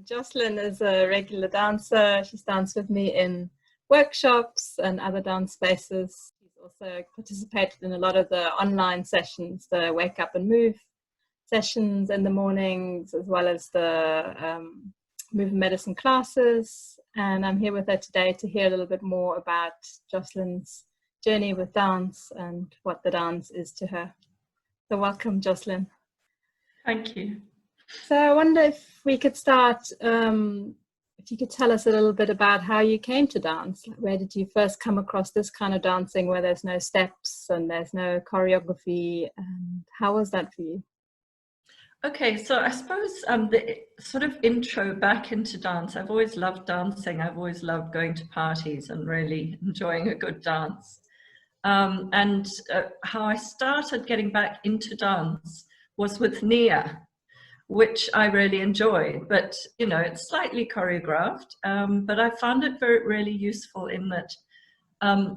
Jocelynne is a regular dancer. She's danced with me in workshops and other dance spaces. She's also participated in a lot of the online sessions, the Wake Up and Move sessions in the mornings, as well as the movement medicine classes. And I'm here with her today to hear a little bit more about Jocelynne's journey with dance and what the dance is to her. So welcome, Jocelynne. Thank you. So I wonder if we could start, if you could tell us a little bit about how you came to dance. Where did you first come across this kind of dancing where there's no steps and there's no choreography? And how was that for you? Okay, so I suppose the sort of intro back into dance, I've always loved dancing. I've always loved going to parties and really enjoying a good dance. How I started getting back into dance was with Nia, which I really enjoyed, but you know, it's slightly choreographed, but I found it really useful in that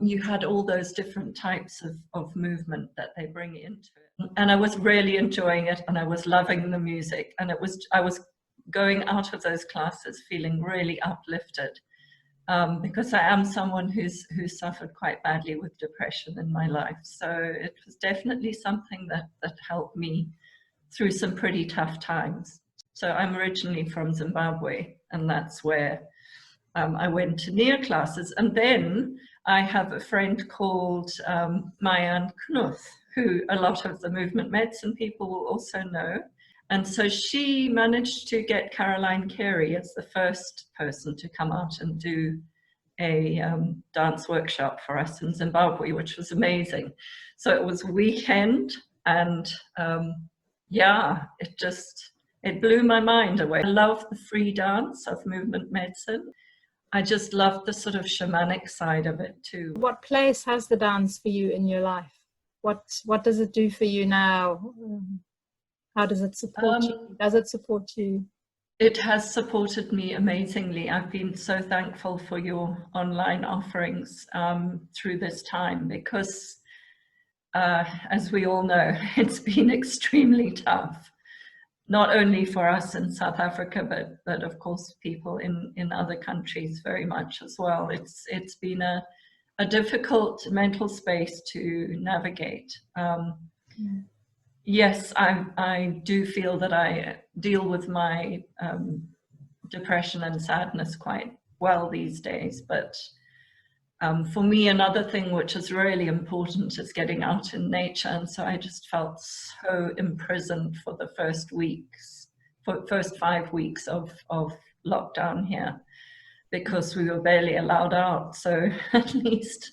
you had all those different types of movement that they bring into it. And I was really enjoying it, and I was loving the music, and I was going out of those classes feeling really uplifted, because I am someone who's suffered quite badly with depression in my life. So it was definitely something that helped me through some pretty tough times. So I'm originally from Zimbabwe, and that's where I went to Nia classes. And then I have a friend called Mayan Knuth, who a lot of the movement medicine people will also know. And so she managed to get Caroline Carey as the first person to come out and do a dance workshop for us in Zimbabwe, which was amazing. So it was a weekend, and yeah, it blew my mind away. I love the free dance of movement medicine. I just loved the sort of shamanic side of it too. What place has the dance for you in your life? What does it do for you now? How does it support you? Does it support you? It has supported me amazingly. I've been so thankful for your online offerings through this time, because as we all know, it's been extremely tough, not only for us in South Africa, but of course people in other countries very much as well. It's been a difficult mental space to navigate. Yes, I do feel that I deal with my depression and sadness quite well these days, but for me, another thing which is really important is getting out in nature. And so I just felt so imprisoned for the first 5 weeks of lockdown here, because we were barely allowed out. So at least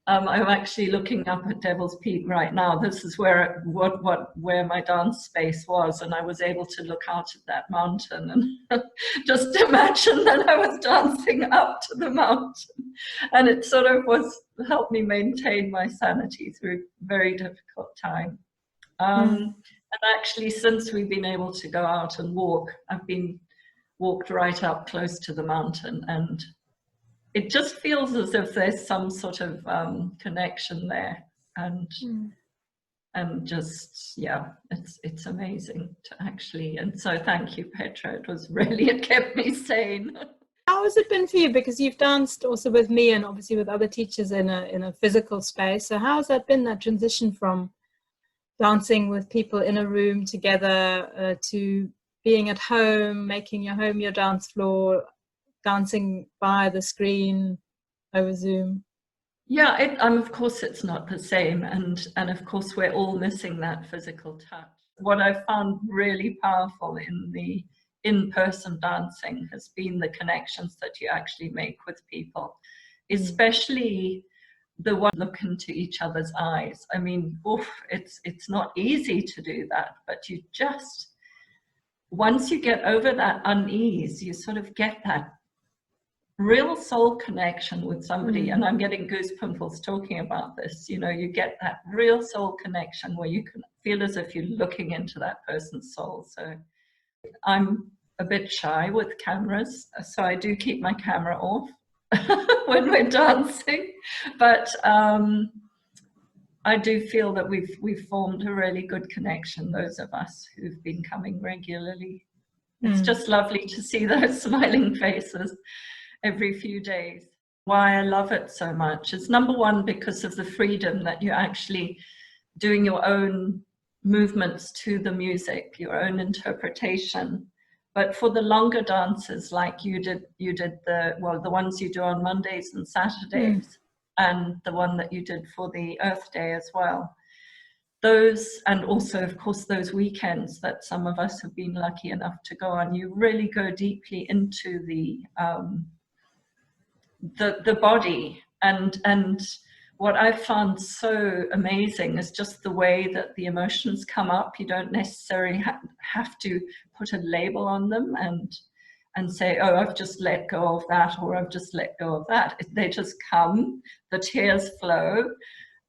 I'm actually looking up at Devil's Peak right now. This is where my dance space was, and I was able to look out at that mountain and just imagine that I was dancing up to the mountain, and it sort of helped me maintain my sanity through a very difficult time. And actually, since we've been able to go out and walk, I've been walked right up close to the mountain, and it just feels as if there's some sort of connection there, and just, yeah, it's amazing to actually, and so thank you, Petra. It kept me sane. How has it been for you? Because you've danced also with me and obviously with other teachers in a physical space. So how has that been, that transition from dancing with people in a room together to being at home, making your home your dance floor, dancing by the screen over Zoom? Yeah, of course it's not the same, and of course we're all missing that physical touch. What I've found really powerful in the in-person dancing has been the connections that you actually make with people, especially the one look into each other's eyes. I mean, it's not easy to do that, but you just, once you get over that unease, you sort of get that real soul connection with somebody. And I'm getting goosepimples talking about this. You know, you get that real soul connection where you can feel as if you're looking into that person's soul. So I'm a bit shy with cameras, so I do keep my camera off when we're dancing, but I do feel that we've formed a really good connection, those of us who've been coming regularly. It's just lovely to see those smiling faces every few days. Why I love it so much is, number one, because of the freedom that you're actually doing your own movements to the music, your own interpretation. But for the longer dances, like you did the ones you do on Mondays and Saturdays, and the one that you did for the Earth Day as well. Those, and also of course those weekends that some of us have been lucky enough to go on, you really go deeply into the body. And what I found so amazing is just the way that the emotions come up. You don't necessarily have to put a label on them and say, oh, I've just let go of that, or I've just let go of that. They just come, the tears flow,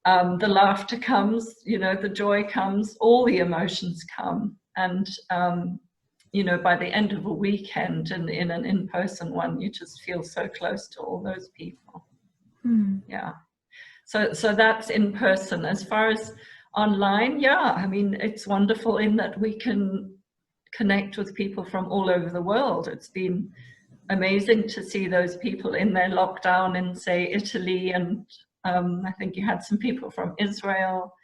the laughter comes, you know, the joy comes, all the emotions come. And you know, by the end of a weekend and in an in-person one, you just feel so close to all those people. Yeah. So that's in person. As far as online, yeah, I mean, it's wonderful in that we can connect with people from all over the world. It's been amazing to see those people in their lockdown in, say, Italy, and I think you had some people from Israel,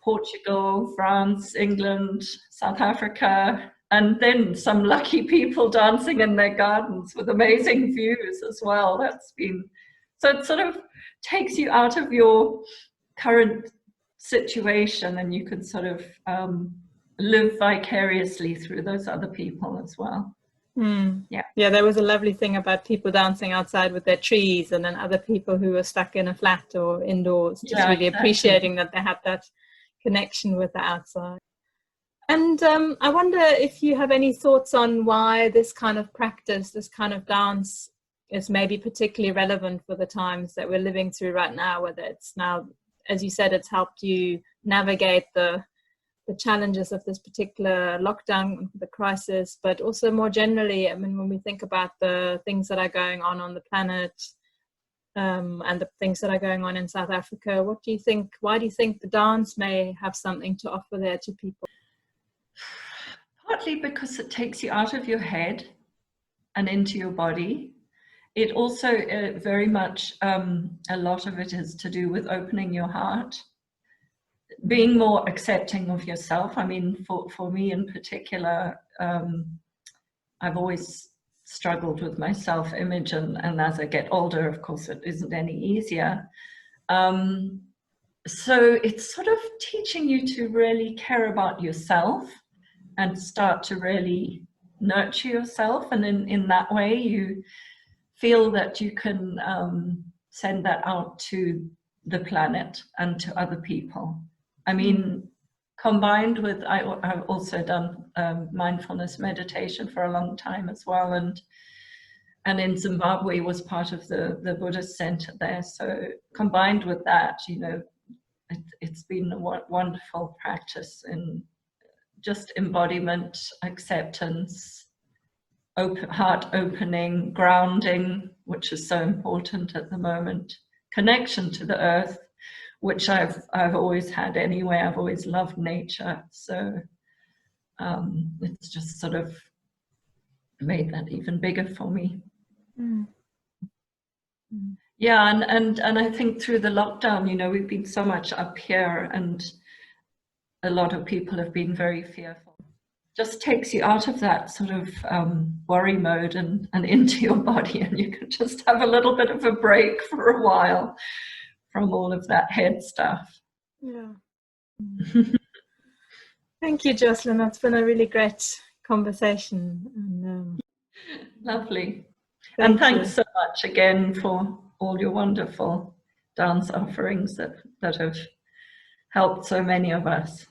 Portugal, France, England, South Africa, and then some lucky people dancing in their gardens with amazing views as well. That's been, so it sort of takes you out of your current situation, and you can sort of live vicariously through those other people as well. Yeah, there was a lovely thing about people dancing outside with their trees, and then other people who were stuck in a flat or indoors, just really appreciating that they had that connection with the outside. And I wonder if you have any thoughts on why this kind of practice, this kind of dance, is maybe particularly relevant for the times that we're living through right now, whether it's now, as you said, it's helped you navigate the challenges of this particular lockdown, the crisis, but also more generally, I mean, when we think about the things that are going on the planet, and the things that are going on in South Africa, what do you think, why do you think the dance may have something to offer there to people? Partly because it takes you out of your head and into your body. It also very much, a lot of it is to do with opening your heart, being more accepting of yourself. I mean, for me in particular, I've always struggled with my self-image, and as I get older, of course, it isn't any easier. So it's sort of teaching you to really care about yourself and start to really nurture yourself, and in that way you feel that you can send that out to the planet and to other people. I mean, combined with, I've also done mindfulness meditation for a long time as well, and in Zimbabwe was part of the Buddhist center there. So combined with that, you know, it's been a wonderful practice in just embodiment, acceptance, heart opening, grounding, which is so important at the moment, connection to the earth, which I've always had anyway. I've always loved nature, so it's just sort of made that even bigger for me. Yeah, and I think through the lockdown, you know, we've been so much up here, and a lot of people have been very fearful. Just takes you out of that sort of worry mode and into your body, and you can just have a little bit of a break for a while from all of that head stuff. Yeah. Thank you, Jocelynne. That's been a really great conversation. And, lovely. And thanks so much again for all your wonderful dance offerings that have helped so many of us.